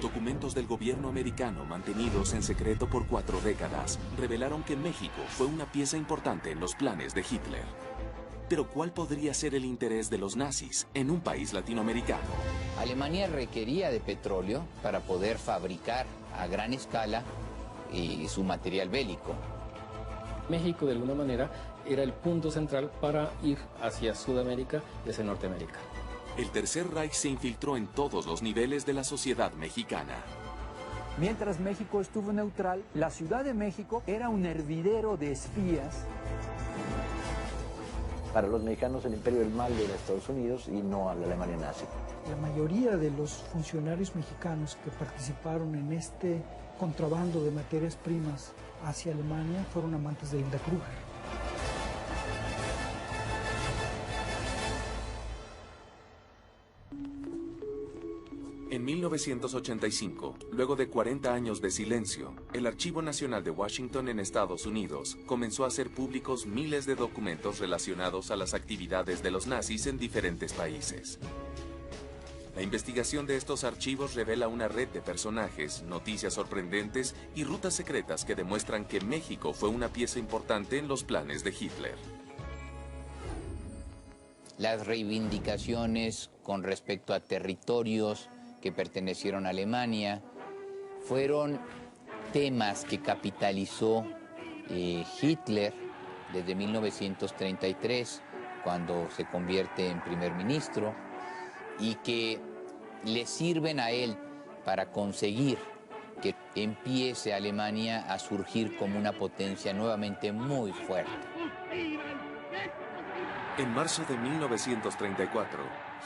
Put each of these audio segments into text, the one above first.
Documentos del gobierno americano mantenidos en secreto por 4 décadas revelaron que México fue una pieza importante en los planes de Hitler. Pero ¿cuál podría ser el interés de los nazis en un país latinoamericano? Alemania requería de petróleo para poder fabricar a gran escala su material bélico. México, de alguna manera, era el punto central para ir hacia Sudamérica y hacia Norteamérica. El Tercer Reich se infiltró en todos los niveles de la sociedad mexicana. Mientras México estuvo neutral, la Ciudad de México era un hervidero de espías. Para los mexicanos el imperio del mal era Estados Unidos y no a la Alemania nazi. La mayoría de los funcionarios mexicanos que participaron en este contrabando de materias primas hacia Alemania fueron amantes de Hilda Kruger. En 1985, luego de 40 años de silencio, el Archivo Nacional de Washington en Estados Unidos comenzó a hacer públicos miles de documentos relacionados a las actividades de los nazis en diferentes países. La investigación de estos archivos revela una red de personajes, noticias sorprendentes y rutas secretas que demuestran que México fue una pieza importante en los planes de Hitler. Las reivindicaciones con respecto a territorios que pertenecieron a Alemania fueron temas que capitalizó Hitler desde 1933, cuando se convierte en primer ministro, y que le sirven a él para conseguir que empiece Alemania a surgir como una potencia nuevamente muy fuerte. En marzo de 1934,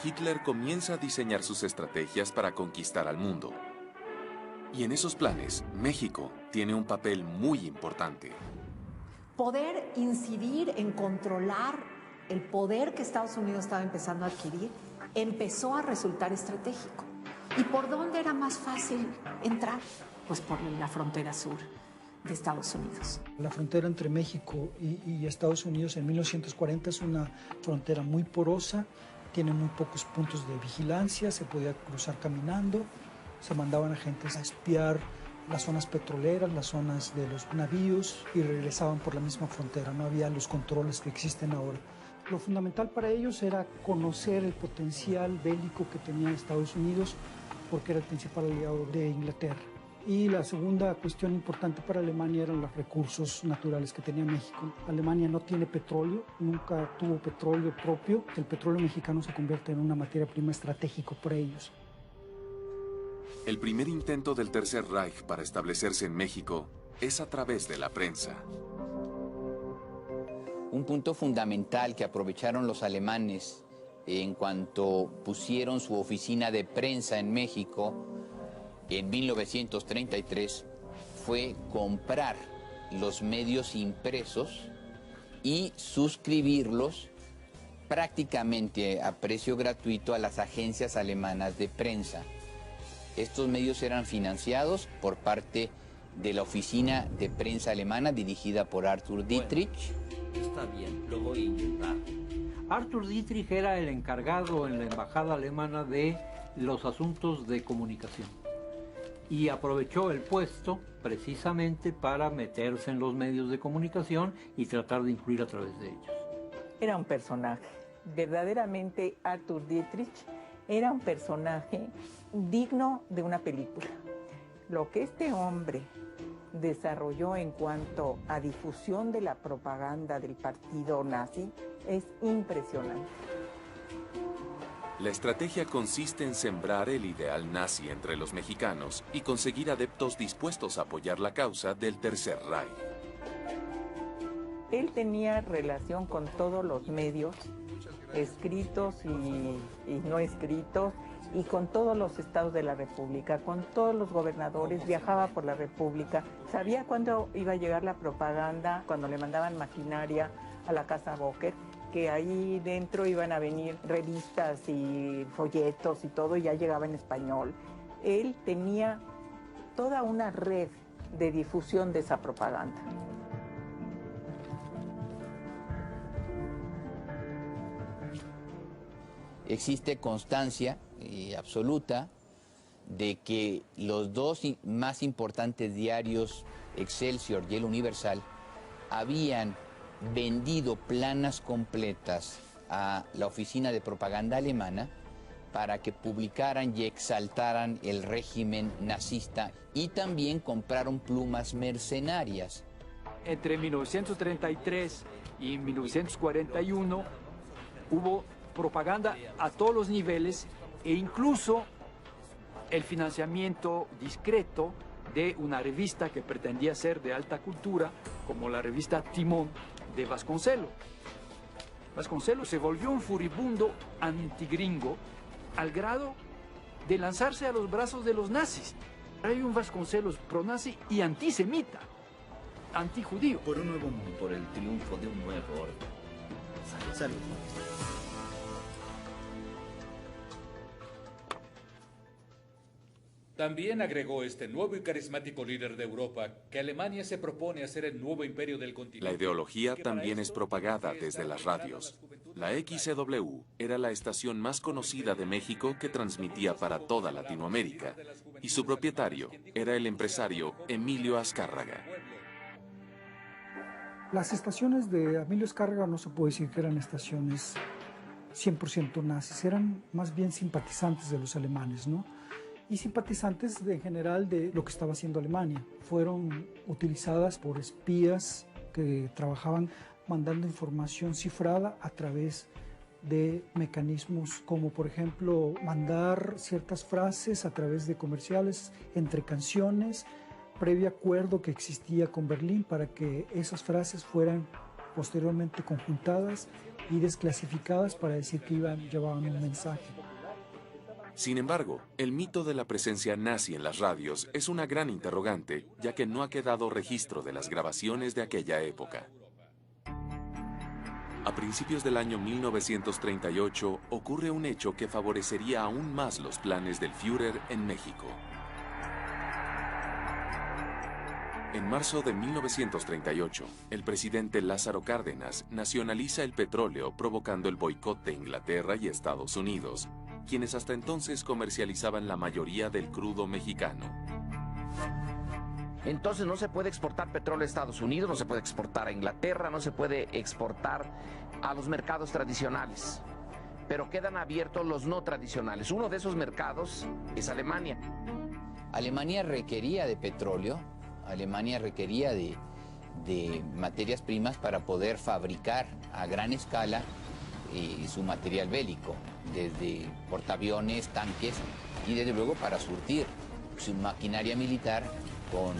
Hitler comienza a diseñar sus estrategias para conquistar al mundo. Y en esos planes, México tiene un papel muy importante. Poder incidir en controlar el poder que Estados Unidos estaba empezando a adquirir empezó a resultar estratégico. ¿Y por dónde era más fácil entrar? Pues por la frontera sur de Estados Unidos. La frontera entre México y Estados Unidos en 1940 es una frontera muy porosa, tiene muy pocos puntos de vigilancia, se podía cruzar caminando, se mandaban agentes a espiar las zonas petroleras, las zonas de los navíos y regresaban por la misma frontera, no había los controles que existen ahora. Lo fundamental para ellos era conocer el potencial bélico que tenía Estados Unidos porque era el principal aliado de Inglaterra. Y la segunda cuestión importante para Alemania eran los recursos naturales que tenía México. Alemania no tiene petróleo, nunca tuvo petróleo propio. El petróleo mexicano se convierte en una materia prima estratégica para ellos. El primer intento del Tercer Reich para establecerse en México es a través de la prensa. Un punto fundamental que aprovecharon los alemanes en cuanto pusieron su oficina de prensa en México en 1933 fue comprar los medios impresos y suscribirlos prácticamente a precio gratuito a las agencias alemanas de prensa. Estos medios eran financiados por parte de la oficina de prensa alemana dirigida por Arthur Dietrich. Bueno, está bien, lo voy a intentar. Arthur Dietrich era el encargado en la embajada alemana de los asuntos de comunicación y aprovechó el puesto precisamente para meterse en los medios de comunicación y tratar de influir a través de ellos. Era un personaje, verdaderamente Arthur Dietrich era un personaje digno de una película. Lo que este hombre desarrolló en cuanto a difusión de la propaganda del partido nazi es impresionante. La estrategia consiste en sembrar el ideal nazi entre los mexicanos y conseguir adeptos dispuestos a apoyar la causa del Tercer Reich. Él tenía relación con todos los medios, escritos y no escritos, y con todos los estados de la República, con todos los gobernadores, viajaba por la República, sabía cuándo iba a llegar la propaganda, cuando le mandaban maquinaria a la Casa Boker, que ahí dentro iban a venir revistas y folletos y todo, y ya llegaba en español. Él tenía toda una red de difusión de esa propaganda. Existe constancia absoluta de que los dos más importantes diarios, Excelsior y El Universal, habían vendido planas completas a la oficina de propaganda alemana para que publicaran y exaltaran el régimen nazista, y también compraron plumas mercenarias. Entre 1933 y 1941 hubo propaganda a todos los niveles e incluso el financiamiento discreto de una revista que pretendía ser de alta cultura, como la revista Timón de Vasconcelos. Vasconcelos se volvió un furibundo antigringo al grado de lanzarse a los brazos de los nazis. Hay un Vasconcelos pro-nazi y antisemita, antijudío. Por un nuevo mundo, por el triunfo de un nuevo orden. Salud, salud. También agregó este nuevo y carismático líder de Europa que Alemania se propone hacer el nuevo imperio del continente. La ideología también es propagada desde las radios. La XCW era la estación más conocida de México que transmitía para toda Latinoamérica, y su propietario era el empresario Emilio Azcárraga. Las estaciones de Emilio Azcárraga no se puede decir que eran estaciones 100% nazis, eran más bien simpatizantes de los alemanes, ¿no? Y simpatizantes en general de lo que estaba haciendo Alemania. Fueron utilizadas por espías que trabajaban mandando información cifrada a través de mecanismos como, por ejemplo, mandar ciertas frases a través de comerciales entre canciones, previo acuerdo que existía con Berlín para que esas frases fueran posteriormente conjuntadas y desclasificadas para decir que llevaban un mensaje. Sin embargo, el mito de la presencia nazi en las radios es una gran interrogante, ya que no ha quedado registro de las grabaciones de aquella época. A principios del año 1938 ocurre un hecho que favorecería aún más los planes del Führer en México. En marzo de 1938, el presidente Lázaro Cárdenas nacionaliza el petróleo, provocando el boicot de Inglaterra y Estados Unidos, quienes hasta entonces comercializaban la mayoría del crudo mexicano. Entonces no se puede exportar petróleo a Estados Unidos, no se puede exportar a Inglaterra, no se puede exportar a los mercados tradicionales, pero quedan abiertos los no tradicionales. Uno de esos mercados es Alemania. Alemania requería de petróleo, Alemania requería de materias primas para poder fabricar a gran escala su material bélico, desde portaaviones, tanques y desde luego para surtir su maquinaria militar con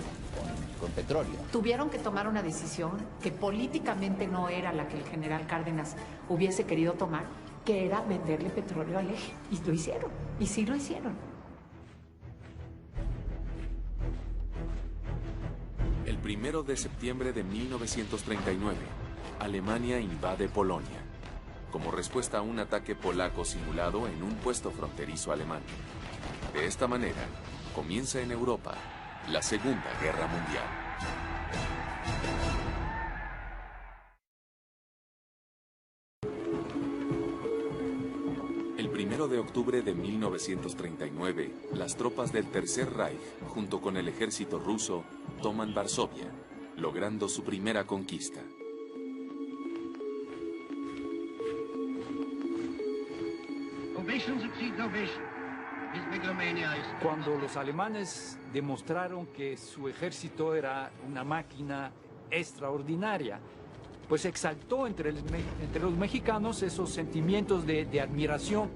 petróleo. Tuvieron que tomar una decisión que políticamente no era la que el general Cárdenas hubiese querido tomar, que era venderle petróleo al eje. Y lo hicieron, y sí lo hicieron. El 1 de septiembre de 1939, Alemania invade Polonia, como respuesta a un ataque polaco simulado en un puesto fronterizo alemán. De esta manera, comienza en Europa la Segunda Guerra Mundial. El 1 de octubre de 1939, las tropas del Tercer Reich, junto con el ejército ruso, toman Varsovia, logrando su primera conquista. Cuando los alemanes demostraron que su ejército era una máquina extraordinaria, pues exaltó entre los mexicanos esos sentimientos de admiración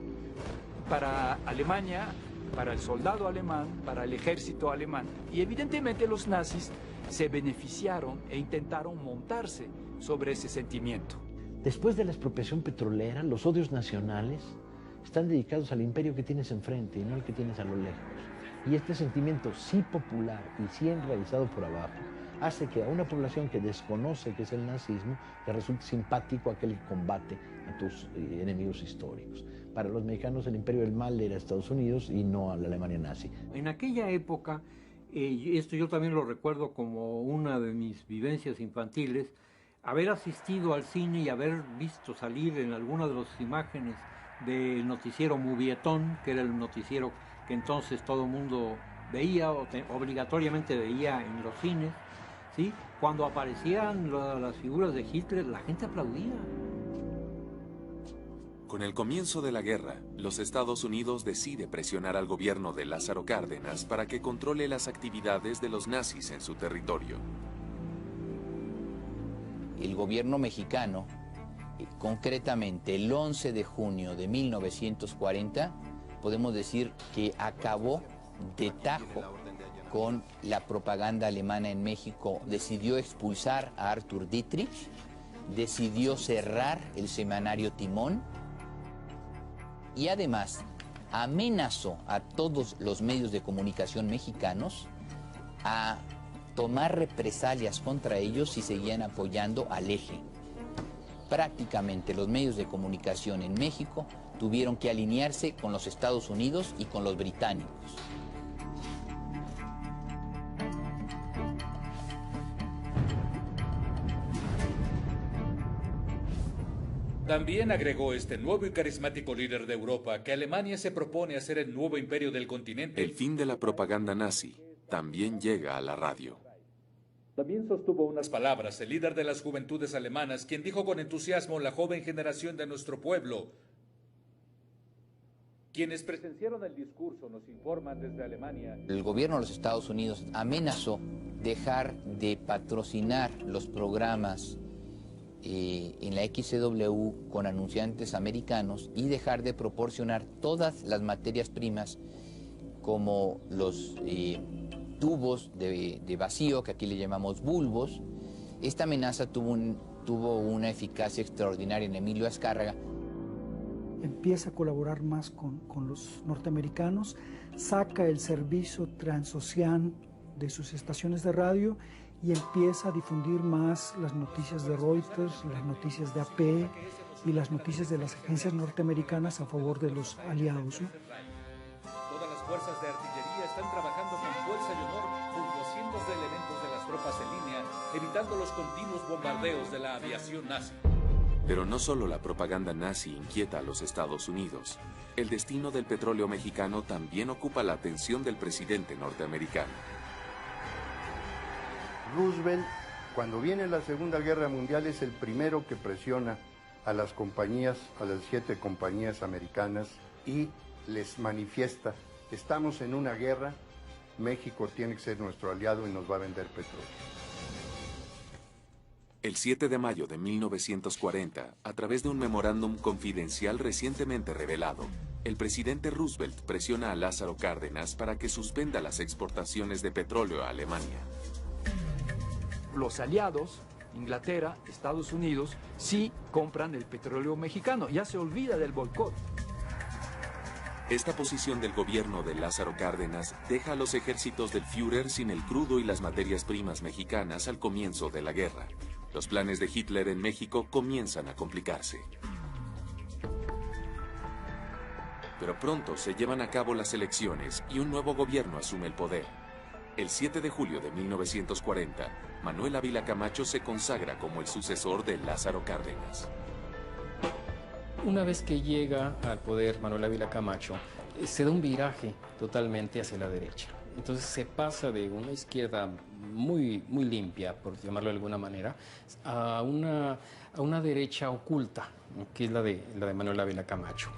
para Alemania, para el soldado alemán, para el ejército alemán. Y evidentemente los nazis se beneficiaron e intentaron montarse sobre ese sentimiento. Después de la expropiación petrolera, los odios nacionales están dedicados al imperio que tienes enfrente y no al que tienes a lo lejos. Y este sentimiento sí popular y sí enraizado por abajo hace que a una población que desconoce qué es el nazismo le resulte simpático aquel que combate a tus enemigos históricos. Para los mexicanos el imperio del mal era Estados Unidos y no a la Alemania nazi. En aquella época, esto yo también lo recuerdo como una de mis vivencias infantiles, haber asistido al cine y haber visto salir en algunas de las imágenes del noticiero Movietón, que era el noticiero que entonces todo el mundo veía o obligatoriamente veía en los cines, ¿sí? Cuando aparecían las figuras de Hitler, la gente aplaudía. Con el comienzo de la guerra, los Estados Unidos decide presionar al gobierno de Lázaro Cárdenas para que controle las actividades de los nazis en su territorio. El gobierno mexicano, concretamente el 11 de junio de 1940, podemos decir que acabó de tajo con la propaganda alemana en México. Decidió expulsar a Arthur Dietrich, decidió cerrar el semanario Timón y además amenazó a todos los medios de comunicación mexicanos a tomar represalias contra ellos si seguían apoyando al Eje. Prácticamente los medios de comunicación en México tuvieron que alinearse con los Estados Unidos y con los británicos. También agregó este nuevo y carismático líder de Europa que Alemania se propone hacer el nuevo imperio del continente. El fin de la propaganda nazi también llega a la radio. También sostuvo unas palabras el líder de las juventudes alemanas, quien dijo con entusiasmo: la joven generación de nuestro pueblo. Quienes presenciaron el discurso nos informan desde Alemania. El gobierno de los Estados Unidos amenazó dejar de patrocinar los programas en la XCW con anunciantes americanos y dejar de proporcionar todas las materias primas como los tubos de vacío, que aquí le llamamos bulbos. Esta amenaza tuvo una eficacia extraordinaria en Emilio Azcárraga. Empieza a colaborar más con los norteamericanos, saca el servicio transocean de sus estaciones de radio y empieza a difundir más las noticias de Reuters, las noticias de AP y las noticias de las agencias norteamericanas a favor de los aliados, ¿no? Todas las fuerzas de artillería están trabajando con fuerza y honor junto a cientos de elementos de las tropas en línea, evitando los continuos bombardeos de la aviación nazi. Pero no solo la propaganda nazi inquieta a los Estados Unidos. El destino del petróleo mexicano también ocupa la atención del presidente norteamericano. Roosevelt, cuando viene la Segunda Guerra Mundial, es el primero que presiona a las compañías, a las 7 compañías americanas, y les manifiesta: estamos en una guerra, México tiene que ser nuestro aliado y nos va a vender petróleo. El 7 de mayo de 1940, a través de un memorándum confidencial recientemente revelado, el presidente Roosevelt presiona a Lázaro Cárdenas para que suspenda las exportaciones de petróleo a Alemania. Los aliados, Inglaterra, Estados Unidos, sí compran el petróleo mexicano. Ya se olvida del boicot. Esta posición del gobierno de Lázaro Cárdenas deja a los ejércitos del Führer sin el crudo y las materias primas mexicanas al comienzo de la guerra. Los planes de Hitler en México comienzan a complicarse. Pero pronto se llevan a cabo las elecciones y un nuevo gobierno asume el poder. El 7 de julio de 1940, Manuel Ávila Camacho se consagra como el sucesor de Lázaro Cárdenas. Una vez que llega al poder Manuel Ávila Camacho, se da un viraje totalmente hacia la derecha. Entonces se pasa de una izquierda muy limpia, por llamarlo de alguna manera, a una derecha oculta, que es la de Manuel Ávila Camacho.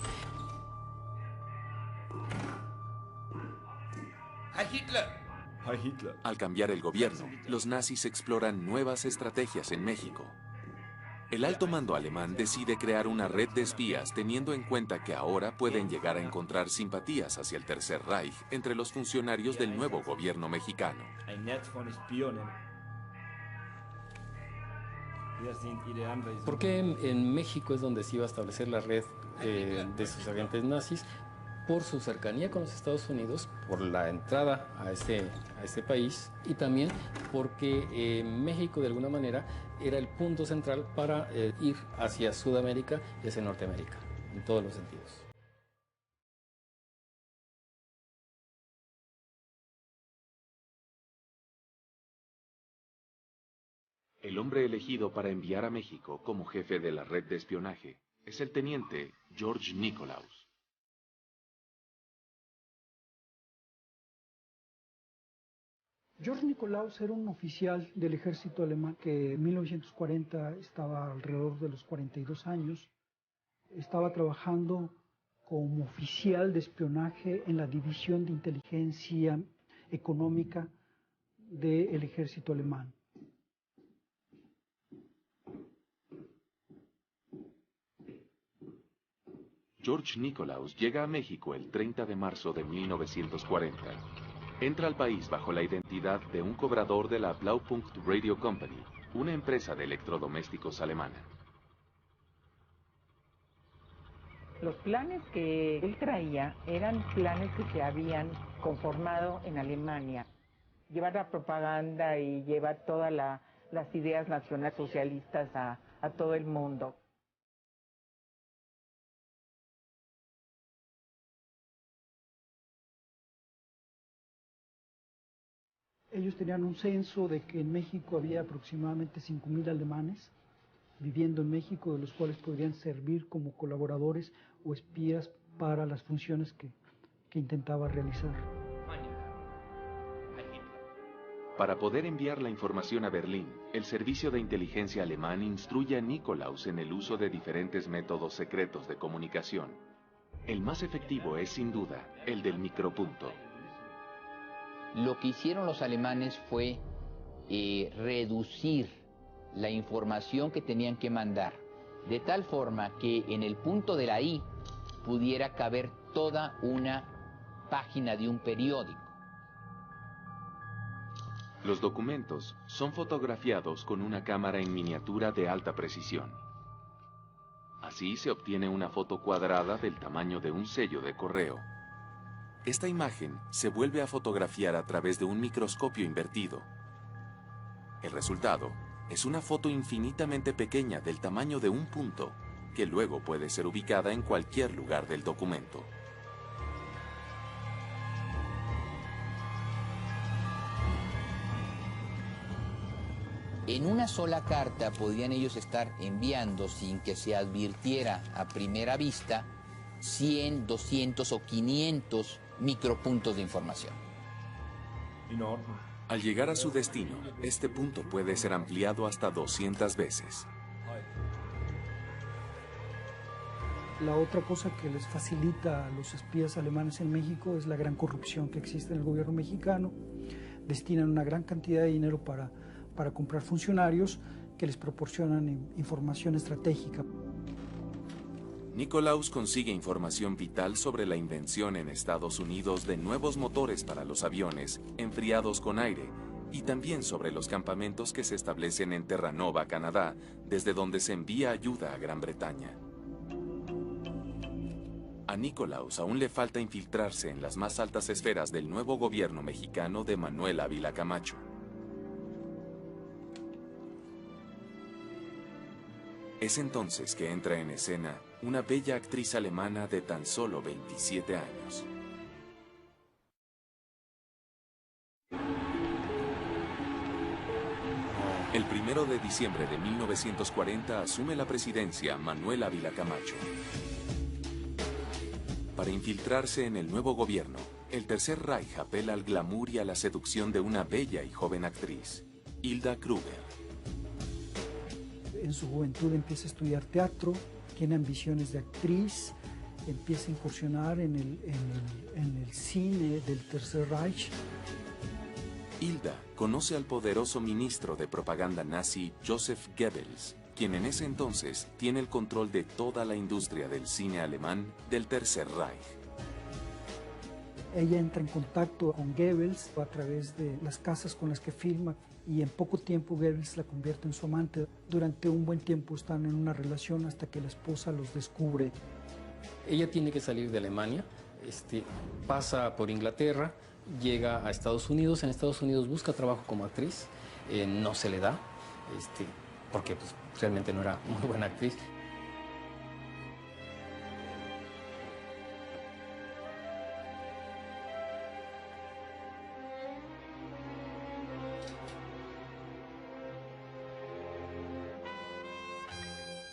¡Heil Hitler! ¡Heil Hitler! Al cambiar el gobierno, los nazis exploran nuevas estrategias en México. El alto mando alemán decide crear una red de espías teniendo en cuenta que ahora pueden llegar a encontrar simpatías hacia el Tercer Reich entre los funcionarios del nuevo gobierno mexicano. ¿Por qué en México es donde se iba a establecer la red de sus agentes nazis? Por su cercanía con los Estados Unidos, por la entrada a este país, y también porque México de alguna manera era el punto central para ir hacia Sudamérica y hacia Norteamérica, en todos los sentidos. El hombre elegido para enviar a México como jefe de la red de espionaje es el teniente George Nikolaus. George Nikolaus era un oficial del ejército alemán que en 1940 estaba alrededor de los 42 años. Estaba trabajando como oficial de espionaje en la división de inteligencia económica del ejército alemán. George Nikolaus llega a México el 30 de marzo de 1940. Entra al país bajo la identidad de un cobrador de la Blaupunkt Radio Company, una empresa de electrodomésticos alemana. Los planes que él traía eran planes que se habían conformado en Alemania. Llevar la propaganda y llevar todas las ideas nacionalsocialistas a todo el mundo. Ellos tenían un censo de que en México había aproximadamente 5,000 alemanes viviendo en México, de los cuales podrían servir como colaboradores o espías para las funciones que intentaba realizar. Para poder enviar la información a Berlín, el servicio de inteligencia alemán instruye a Nikolaus en el uso de diferentes métodos secretos de comunicación. El más efectivo es, sin duda, el del micropunto. Lo que hicieron los alemanes fue reducir la información que tenían que mandar, de tal forma que en el punto de la I pudiera caber toda una página de un periódico. Los documentos son fotografiados con una cámara en miniatura de alta precisión. Así se obtiene una foto cuadrada del tamaño de un sello de correo. Esta imagen se vuelve a fotografiar a través de un microscopio invertido. El resultado es una foto infinitamente pequeña del tamaño de un punto, que luego puede ser ubicada en cualquier lugar del documento. En una sola carta podían ellos estar enviando, sin que se advirtiera a primera vista, 100, 200 o 500 micropuntos de información. Al llegar a su destino, este punto puede ser ampliado hasta 200 veces. La otra cosa que les facilita a los espías alemanes en México es la gran corrupción que existe en el gobierno mexicano. Destinan una gran cantidad de dinero para comprar funcionarios que les proporcionan información estratégica. Nikolaus consigue información vital sobre la invención en Estados Unidos de nuevos motores para los aviones enfriados con aire y también sobre los campamentos que se establecen en Terranova, Canadá, desde donde se envía ayuda a Gran Bretaña. A Nikolaus aún le falta infiltrarse en las más altas esferas del nuevo gobierno mexicano de Manuel Ávila Camacho. Es entonces que entra en escena una bella actriz alemana de tan solo 27 años. El 1 de diciembre de 1940 asume la presidencia Manuel Ávila Camacho. Para infiltrarse en el nuevo gobierno, el Tercer Reich apela al glamour y a la seducción de una bella y joven actriz, Hilda Kruger. En su juventud empieza a estudiar teatro, tiene ambiciones de actriz, empieza a incursionar en el cine del Tercer Reich. Hilda conoce al poderoso ministro de propaganda nazi Joseph Goebbels, quien en ese entonces tiene el control de toda la industria del cine alemán del Tercer Reich. Ella entra en contacto con Goebbels a través de las casas con las que filma y en poco tiempo Goebbels la convierte en su amante. Durante un buen tiempo están en una relación hasta que la esposa los descubre. Ella tiene que salir de Alemania, pasa por Inglaterra, llega a Estados Unidos. En Estados Unidos busca trabajo como actriz, no se le da, porque pues, realmente no era muy buena actriz.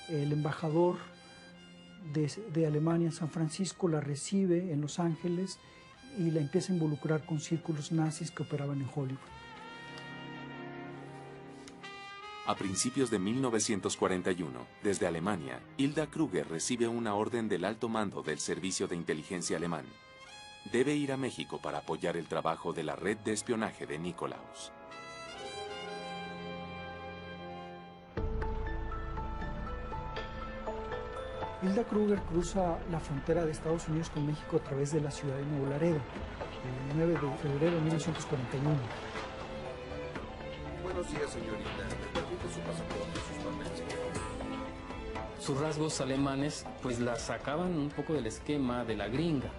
El embajador de Alemania en San Francisco la recibe en Los Ángeles y la empieza a involucrar con círculos nazis que operaban en Hollywood. A principios de 1941, desde Alemania, Hilda Kruger recibe una orden del alto mando del Servicio de Inteligencia alemán. Debe ir a México para apoyar el trabajo de la red de espionaje de Nikolaus. Hilda Kruger cruza la frontera de Estados Unidos con México a través de la ciudad de Nuevo Laredo, el 9 de febrero de 1941. Buenos días, señorita. ¿Me permite su pasaporte y sus papeles? Sus rasgos alemanes pues la sacaban un poco del esquema de la gringa.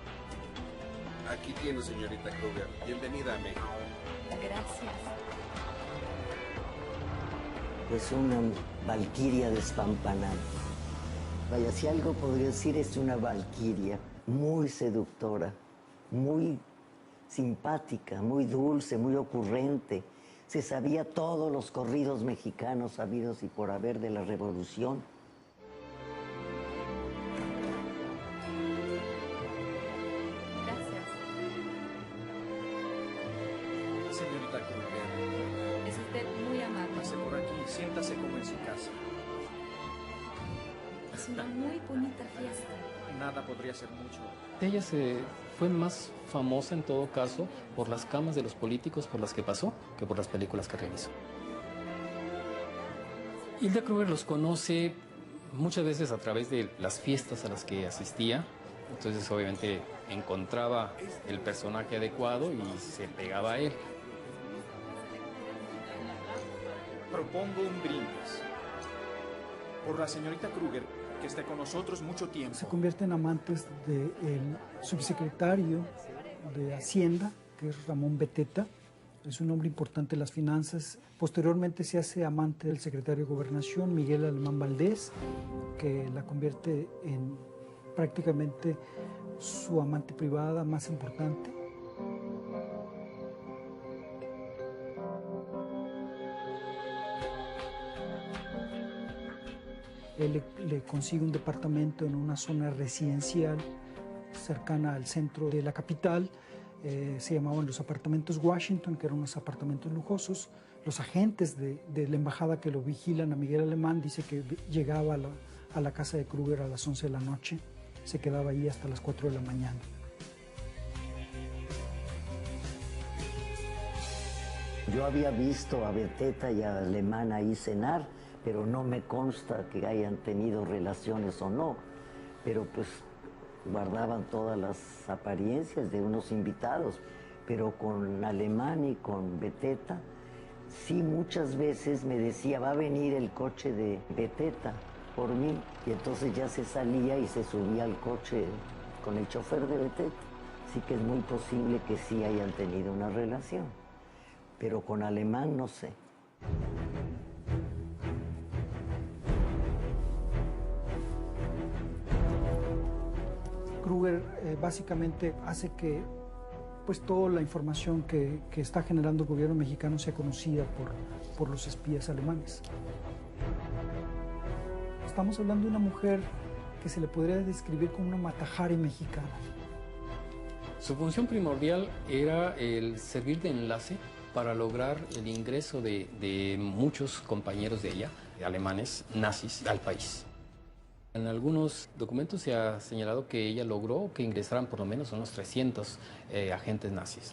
Aquí tiene, señorita Kruger. Bienvenida a México. Gracias. Pues una valquiria despampanante. Vaya, si algo podría decir, es una valquiria muy seductora, muy simpática, muy dulce, muy ocurrente. Se sabía todos los corridos mexicanos sabidos y por haber de la Revolución. Gracias. Señorita Kruger. Es usted muy amable. Pase por aquí, siéntase como en su casa. Es una muy bonita fiesta. Nada podría ser mucho. Ella fue más famosa en todo caso por las camas de los políticos por las que pasó que por las películas que realizó. Hilda Kruger los conoce muchas veces a través de las fiestas a las que asistía. Entonces obviamente encontraba el personaje adecuado y se pegaba a él. Propongo un brindis por la señorita Kruger, que esté con nosotros mucho tiempo. Se convierte en amantes del subsecretario de Hacienda, que es Ramón Beteta. Es un hombre importante en las finanzas. Posteriormente se hace amante del secretario de Gobernación, Miguel Alemán Valdés, que la convierte en prácticamente su amante privada más importante. Él le consigue un departamento en una zona residencial cercana al centro de la capital. Se llamaban los apartamentos Washington, que eran unos apartamentos lujosos. Los agentes de la embajada que lo vigilan a Miguel Alemán dice que llegaba a la casa de Kruger a las 11 de la noche. Se quedaba ahí hasta las 4 de la mañana. Yo había visto a Beteta y a Alemán ahí cenar, pero no me consta que hayan tenido relaciones o no. Pero pues guardaban todas las apariencias de unos invitados. Pero con Alemán y con Beteta, sí muchas veces me decía, va a venir el coche de Beteta por mí. Y entonces ya se salía y se subía al coche con el chofer de Beteta. Así que es muy posible que sí hayan tenido una relación. Pero con Alemán no sé. Kruger básicamente hace que pues, toda la información que está generando el gobierno mexicano sea conocida por los espías alemanes. Estamos hablando de una mujer que se le podría describir como una Mata-Hari mexicana. Su función primordial era el servir de enlace para lograr el ingreso de muchos compañeros de ella, alemanes, nazis, al país. En algunos documentos se ha señalado que ella logró que ingresaran por lo menos unos 300 agentes nazis.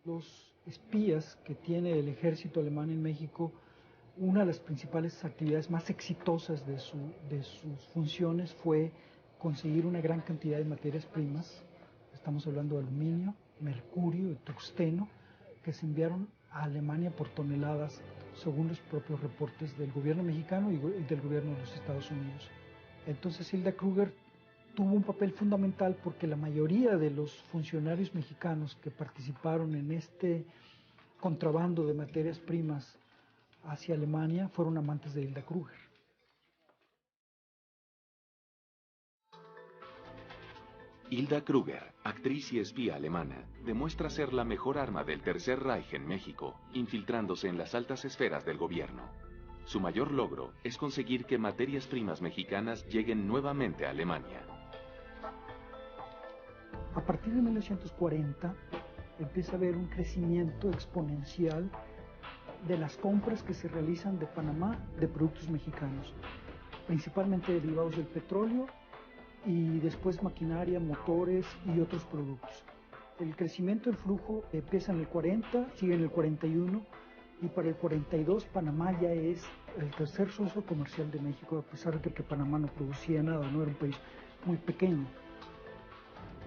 Los espías que tiene el ejército alemán en México, una de las principales actividades más exitosas de sus funciones fue conseguir una gran cantidad de materias primas. Estamos hablando de aluminio, mercurio y tungsteno, que se enviaron a Alemania por toneladas, según los propios reportes del gobierno mexicano y del gobierno de los Estados Unidos. Entonces Hilda Kruger tuvo un papel fundamental porque la mayoría de los funcionarios mexicanos que participaron en este contrabando de materias primas hacia Alemania fueron amantes de Hilda Kruger. Hilda Kruger, actriz y espía alemana, demuestra ser la mejor arma del Tercer Reich en México, infiltrándose en las altas esferas del gobierno. Su mayor logro es conseguir que materias primas mexicanas lleguen nuevamente a Alemania. A partir de 1940 empieza a haber un crecimiento exponencial de las compras que se realizan de Panamá de productos mexicanos, principalmente derivados del petróleo y después maquinaria, motores y otros productos. El crecimiento del flujo empieza en el 40, sigue en el 41 y para el 42 Panamá ya es el tercer socio comercial de México, a pesar de que Panamá no producía nada, no era un país muy pequeño.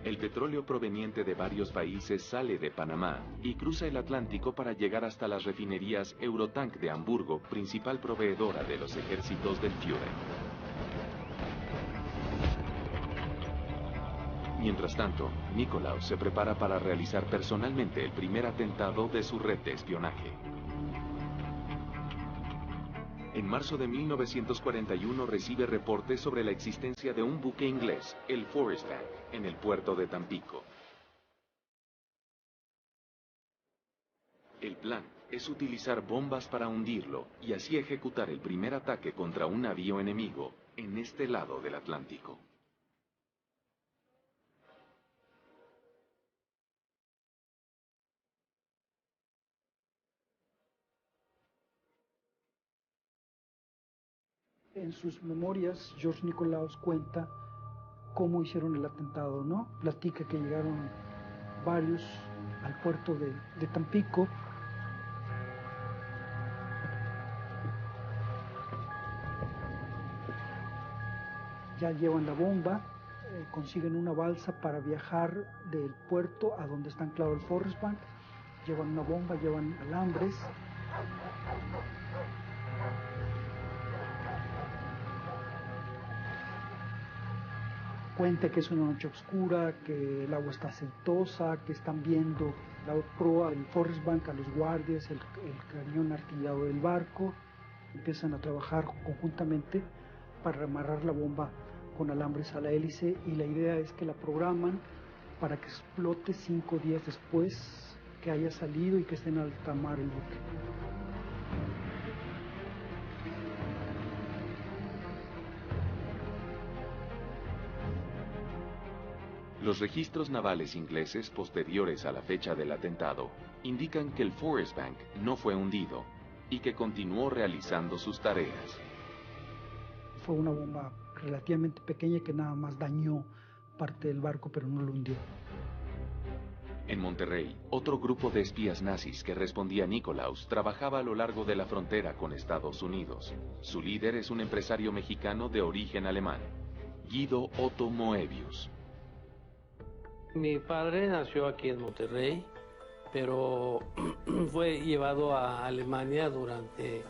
El petróleo proveniente de varios países sale de Panamá y cruza el Atlántico para llegar hasta las refinerías Eurotank de Hamburgo, principal proveedora de los ejércitos del Führer. Mientras tanto, Nikolaus se prepara para realizar personalmente el primer atentado de su red de espionaje. En marzo de 1941 recibe reportes sobre la existencia de un buque inglés, el Forest Bank, en el puerto de Tampico. El plan es utilizar bombas para hundirlo y así ejecutar el primer ataque contra un navío enemigo en este lado del Atlántico. En sus memorias, George Nikolaus cuenta cómo hicieron el atentado, ¿no? Platica que llegaron varios al puerto de Tampico. Ya llevan la bomba, consiguen una balsa para viajar del puerto a donde está anclado el Forest Bank. Llevan una bomba, llevan alambres. Cuenta que es una noche oscura, que el agua está aceitosa, que están viendo la proa del Forest Bank a los guardias, el cañón artillado del barco. Empiezan a trabajar conjuntamente para amarrar la bomba con alambres a la hélice y la idea es que la programan para que explote 5 días después que haya salido y que esté en alta mar el buque. Los registros navales ingleses posteriores a la fecha del atentado indican que el Forest Bank no fue hundido y que continuó realizando sus tareas. Fue una bomba relativamente pequeña que nada más dañó parte del barco, pero no lo hundió. En Monterrey, otro grupo de espías nazis que respondía a Nikolaus trabajaba a lo largo de la frontera con Estados Unidos. Su líder es un empresario mexicano de origen alemán, Guido Otto Moebius. Mi padre nació aquí en Monterrey, pero fue llevado a Alemania durante,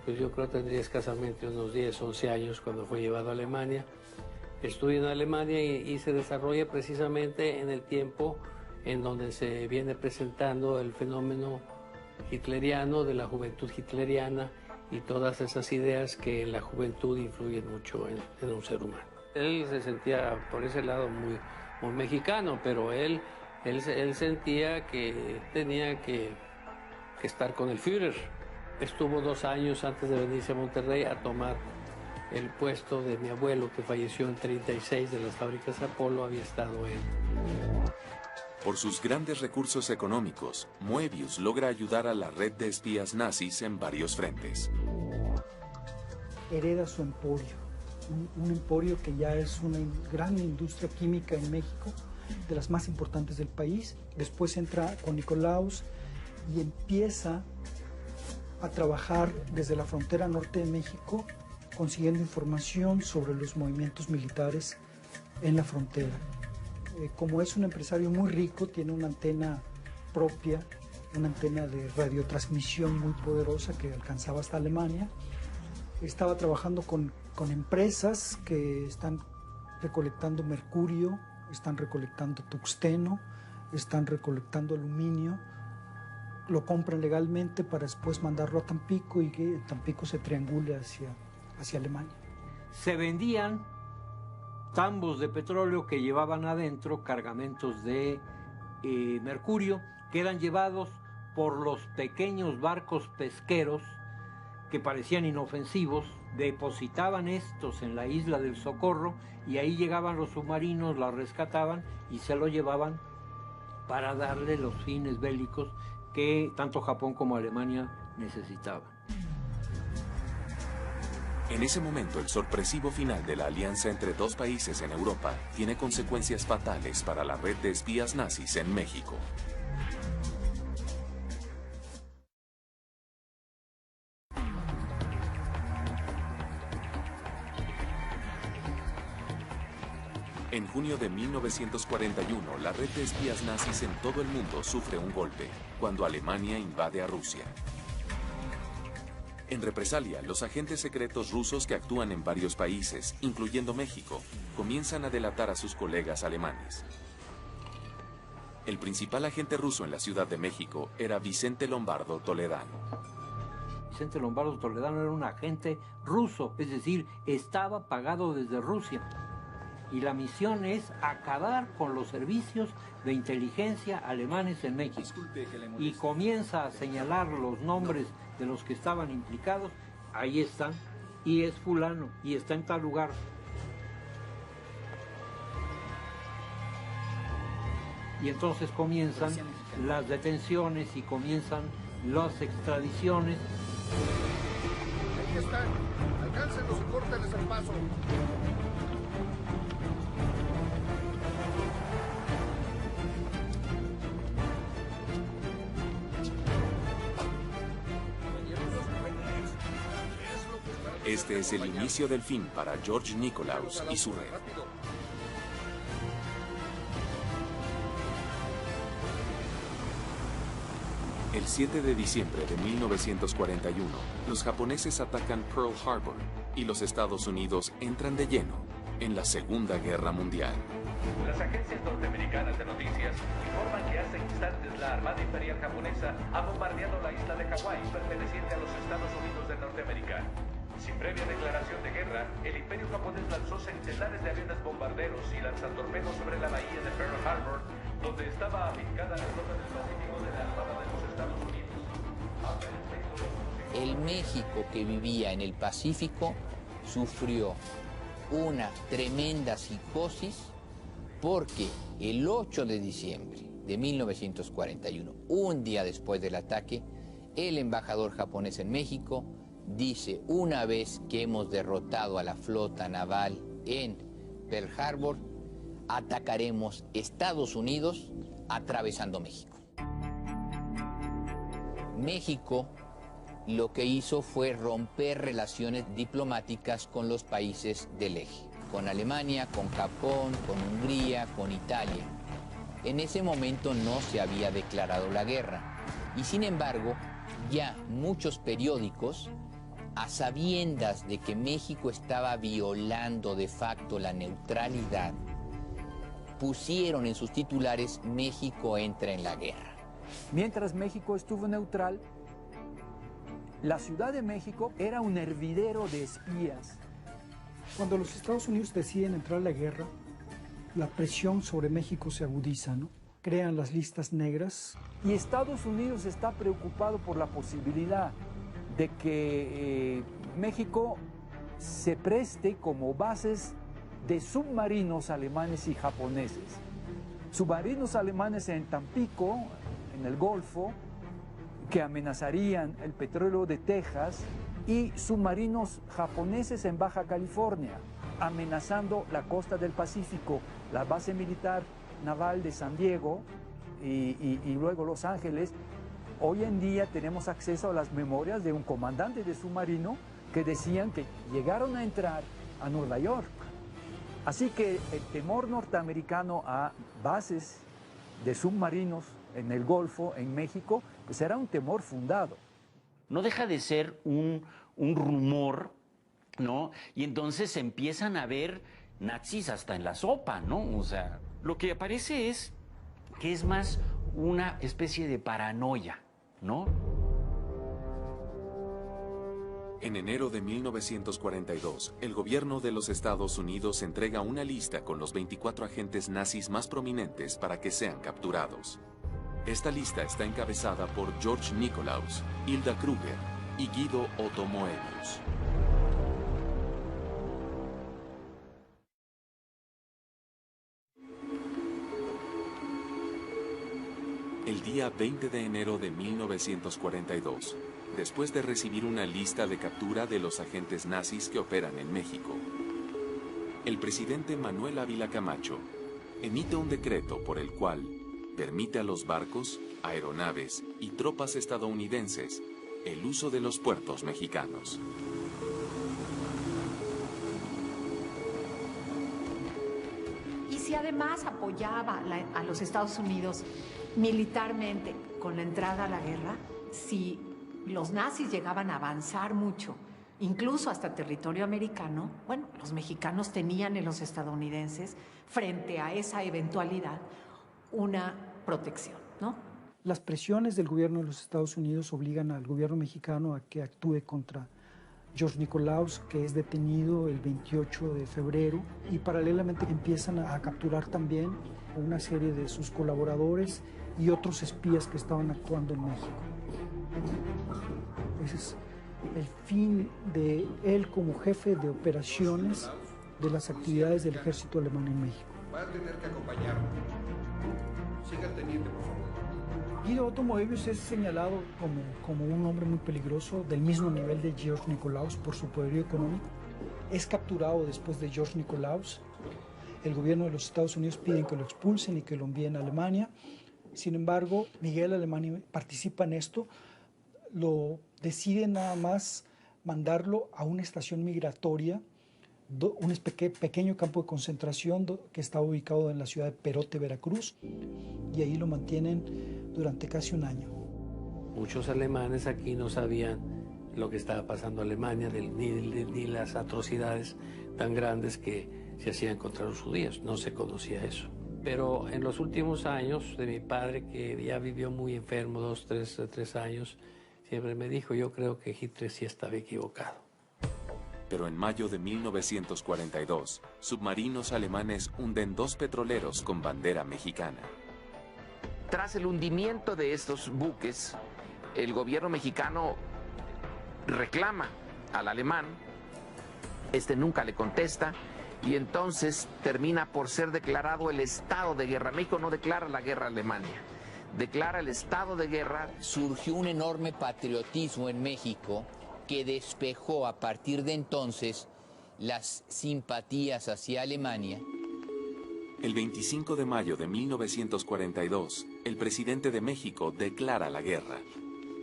pues yo creo que tendría escasamente unos 10, 11 años cuando fue llevado a Alemania. Estudia en Alemania y se desarrolla precisamente en el tiempo en donde se viene presentando el fenómeno hitleriano, de la juventud hitleriana y todas esas ideas que en la juventud influyen mucho en un ser humano. Él se sentía por ese lado muy mexicano, pero él sentía que tenía que estar con el Führer. Estuvo 2 años antes de venirse a Monterrey a tomar el puesto de mi abuelo, que falleció en 36 de las fábricas Apolo, había estado él. Por sus grandes recursos económicos, Moebius logra ayudar a la red de espías nazis en varios frentes. Hereda su emporio. Un emporio que ya es una gran industria química en México, de las más importantes del país. Después entra con Nikolaus y empieza a trabajar desde la frontera norte de México, consiguiendo información sobre los movimientos militares en la frontera. Como es un empresario muy rico, tiene una antena propia, una antena de radiotransmisión muy poderosa que alcanzaba hasta Alemania. Estaba trabajando con empresas que están recolectando mercurio, están recolectando tuxteno, están recolectando aluminio, lo compran legalmente para después mandarlo a Tampico y que Tampico se triangule hacia Alemania. Se vendían tambos de petróleo que llevaban adentro cargamentos de mercurio, que eran llevados por los pequeños barcos pesqueros que parecían inofensivos, depositaban estos en la isla del Socorro y ahí llegaban los submarinos, la rescataban y se lo llevaban para darle los fines bélicos que tanto Japón como Alemania necesitaban. En ese momento, el sorpresivo final de la alianza entre dos países en Europa tiene consecuencias fatales para la red de espías nazis en México. En junio de 1941, la red de espías nazis en todo el mundo sufre un golpe, cuando Alemania invade a Rusia. En represalia, los agentes secretos rusos que actúan en varios países, incluyendo México, comienzan a delatar a sus colegas alemanes. El principal agente ruso en la Ciudad de México era Vicente Lombardo Toledano. Vicente Lombardo Toledano era un agente ruso, es decir, estaba pagado desde Rusia. Y la misión es acabar con los servicios de inteligencia alemanes en México. Y comienza a señalar los nombres de los que estaban implicados. Ahí están, y es fulano, y está en tal lugar. Y entonces comienzan las detenciones y comienzan las extradiciones. Ahí están, alcáncenlos y córtenles el paso. Este es el inicio del fin para George Nikolaus y su red. El 7 de diciembre de 1941, los japoneses atacan Pearl Harbor y los Estados Unidos entran de lleno en la Segunda Guerra Mundial. Las agencias norteamericanas de noticias informan que hace instantes la Armada Imperial Japonesa ha bombardeado la isla de Hawái, perteneciente a los Estados Unidos de Norteamérica. Sin previa declaración de guerra, el Imperio japonés lanzó centenares de aviones bombarderos y lanzatorpedos sobre la bahía de Pearl Harbor, donde estaba afincada la flota del Pacífico de la Armada de los Estados Unidos. El México que vivía en el Pacífico sufrió una tremenda psicosis porque el 8 de diciembre de 1941, un día después del ataque, el embajador japonés en México dice: una vez que hemos derrotado a la flota naval en Pearl Harbor, atacaremos Estados Unidos atravesando México. México lo que hizo fue romper relaciones diplomáticas con los países del eje, con Alemania, con Japón, con Hungría, con Italia. En ese momento no se había declarado la guerra y sin embargo ya muchos periódicos, a sabiendas de que México estaba violando de facto la neutralidad, pusieron en sus titulares: México entra en la guerra. Mientras México estuvo neutral, la Ciudad de México era un hervidero de espías. Cuando los Estados Unidos deciden entrar a la guerra, la presión sobre México se agudiza, ¿no? Crean las listas negras. Y Estados Unidos está preocupado por la posibilidad de que México se preste como bases de submarinos alemanes y japoneses. Submarinos alemanes en Tampico, en el Golfo, que amenazarían el petróleo de Texas, y submarinos japoneses en Baja California, amenazando la costa del Pacífico, la base militar naval de San Diego y luego Los Ángeles. Hoy en día tenemos acceso a las memorias de un comandante de submarino que decían que llegaron a entrar a Nueva York. Así que el temor norteamericano a bases de submarinos en el Golfo, en México, pues era un temor fundado. No deja de ser un rumor, ¿no? Y entonces empiezan a ver nazis hasta en la sopa, ¿no? O sea, lo que aparece es que es más una especie de paranoia, ¿no? En enero de 1942, el gobierno de los Estados Unidos entrega una lista con los 24 agentes nazis más prominentes para que sean capturados. Esta lista está encabezada por George Nikolaus, Hilda Kruger, y Guido Otto Moebius. El día 20 de enero de 1942, después de recibir una lista de captura de los agentes nazis que operan en México, el presidente Manuel Ávila Camacho emite un decreto por el cual permite a los barcos, aeronaves y tropas estadounidenses el uso de los puertos mexicanos. Y si además apoyaba a los Estados Unidos militarmente con la entrada a la guerra, si los nazis llegaban a avanzar mucho, incluso hasta territorio americano, bueno, los mexicanos tenían en los estadounidenses, frente a esa eventualidad, una protección, ¿no? Las presiones del gobierno de los Estados Unidos obligan al gobierno mexicano a que actúe contra George Nikolaus, que es detenido el 28 de febrero, y paralelamente empiezan a capturar también una serie de sus colaboradores y otros espías que estaban actuando en México. Ese es el fin de él como jefe de operaciones de las actividades del ejército alemán en México. Va a tener que acompañarme. Siga, teniente, por favor. Guido Otto Moebius es señalado como un hombre muy peligroso, del mismo nivel de George Nikolaus por su poderío económico. Es capturado después de George Nikolaus. El gobierno de los Estados Unidos pide que lo expulsen y que lo envíen a Alemania. Sin embargo, Miguel Alemán participa en esto. Lo decide nada más mandarlo a una estación migratoria, un pequeño campo de concentración que está ubicado en la ciudad de Perote, Veracruz, y ahí lo mantienen durante casi un año. Muchos alemanes aquí no sabían lo que estaba pasando en Alemania, ni las atrocidades tan grandes que se hacían contra los judíos, no se conocía eso. Pero en los últimos años de mi padre, que ya vivió muy enfermo, 3 años, siempre me dijo, yo creo que Hitler sí estaba equivocado. Pero en mayo de 1942, submarinos alemanes hunden 2 petroleros con bandera mexicana. Tras el hundimiento de estos buques, el gobierno mexicano reclama al alemán, este nunca le contesta, y entonces termina por ser declarado el estado de guerra. México no declara la guerra a Alemania, declara el estado de guerra. Surgió un enorme patriotismo en México que despejó a partir de entonces las simpatías hacia Alemania. El 25 de mayo de 1942, el presidente de México declara la guerra.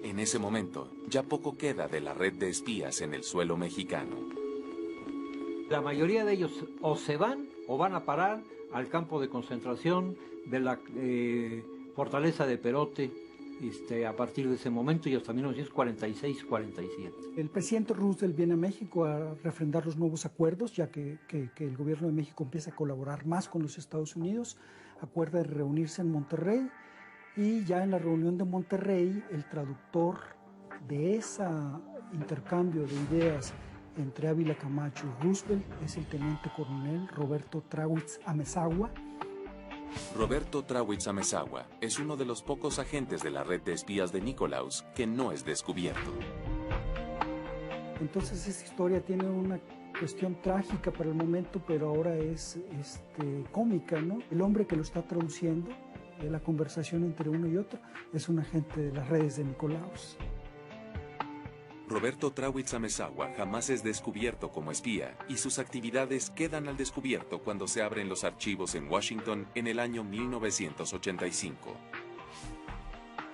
En ese momento, ya poco queda de la red de espías en el suelo mexicano. La mayoría de ellos o se van o van a parar al campo de concentración de la fortaleza de Perote a partir de ese momento y hasta 1946-47. El presidente Roosevelt viene a México a refrendar los nuevos acuerdos, ya que el gobierno de México empieza a colaborar más con los Estados Unidos, acuerda de reunirse en Monterrey, y ya en la reunión de Monterrey, el traductor de ese intercambio de ideas entre Ávila Camacho y Roosevelt es el teniente coronel Roberto Trawitz Amezawa. Roberto Trawitz Amezawa es uno de los pocos agentes de la red de espías de Nikolaus que no es descubierto. Entonces esa historia tiene una cuestión trágica para el momento, pero ahora es cómica, ¿no? El hombre que lo está traduciendo, la conversación entre uno y otro, es un agente de las redes de Nikolaus. Roberto Trawitz Amezawa jamás es descubierto como espía y sus actividades quedan al descubierto cuando se abren los archivos en Washington en el año 1985.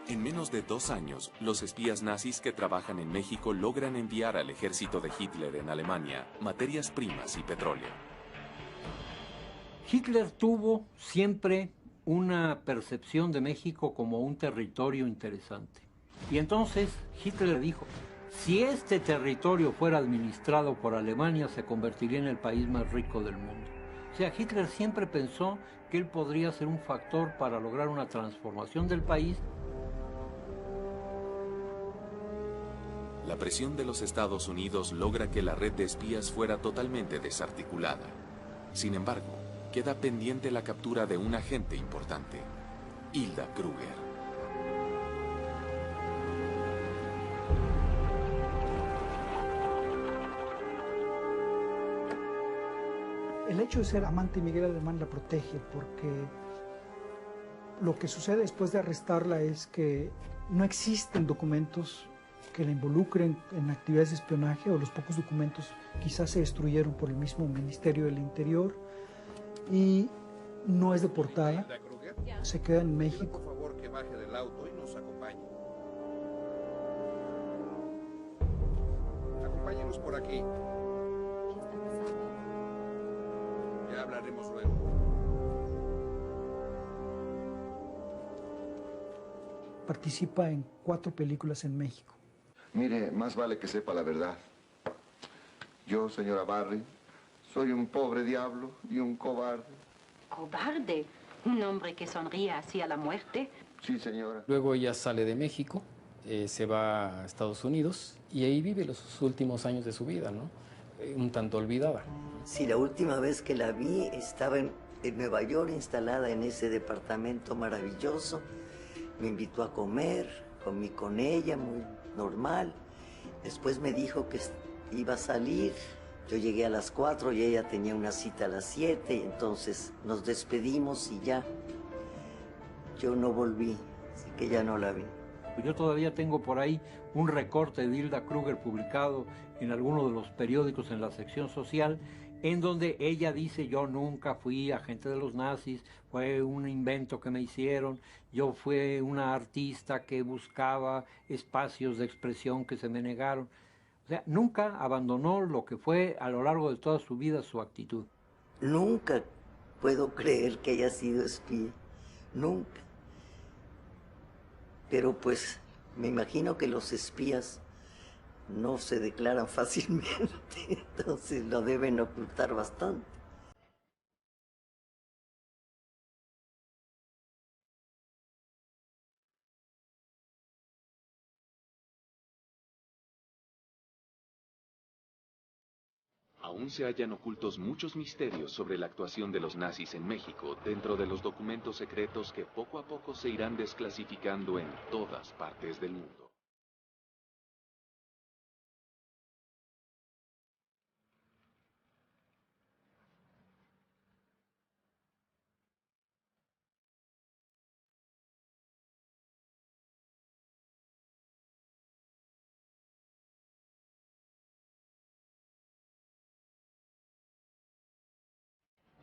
En menos de 2 años, los espías nazis que trabajan en México logran enviar al ejército de Hitler en Alemania materias primas y petróleo. Hitler tuvo siempre una percepción de México como un territorio interesante. Y entonces Hitler dijo, si este territorio fuera administrado por Alemania, se convertiría en el país más rico del mundo. O sea, Hitler siempre pensó que él podría ser un factor para lograr una transformación del país. La presión de los Estados Unidos logra que la red de espías fuera totalmente desarticulada. Sin embargo, queda pendiente la captura de un agente importante, Hilda Kruger. El hecho de ser amante de Miguel Alemán la protege, porque lo que sucede después de arrestarla es que no existen documentos que la involucren en actividades de espionaje, o los pocos documentos quizás se destruyeron por el mismo Ministerio del Interior, y no es deportada, se queda en México. Por favor, que baje del auto y nos acompañe. Acompáñenos por aquí. Ya hablaremos luego. Participa en 4 películas en México. Mire, más vale que sepa la verdad. Yo, señora Barry, soy un pobre diablo y un cobarde. ¿Cobarde? ¿Un hombre que sonríe hacia la muerte? Sí, señora. Luego ella sale de México, se va a Estados Unidos y ahí vive los últimos años de su vida, ¿no? Un tanto olvidada. Sí, la última vez que la vi estaba en Nueva York, instalada en ese departamento maravilloso. Me invitó a comer, comí con ella, muy normal. Después me dijo que iba a salir. Yo llegué a las 4 y ella tenía una cita a las 7, y entonces nos despedimos y ya. Yo no volví, así que ya no la vi. Yo todavía tengo por ahí un recorte de Hilda Kruger publicado en alguno de los periódicos en la sección social, en donde ella dice: yo nunca fui agente de los nazis, fue un invento que me hicieron, yo fui una artista que buscaba espacios de expresión que se me negaron. O sea, nunca abandonó lo que fue a lo largo de toda su vida su actitud. Nunca puedo creer que haya sido espía, nunca. Pero pues me imagino que los espías no se declaran fácilmente, entonces lo deben ocultar bastante. Aún se hallan ocultos muchos misterios sobre la actuación de los nazis en México dentro de los documentos secretos que poco a poco se irán desclasificando en todas partes del mundo.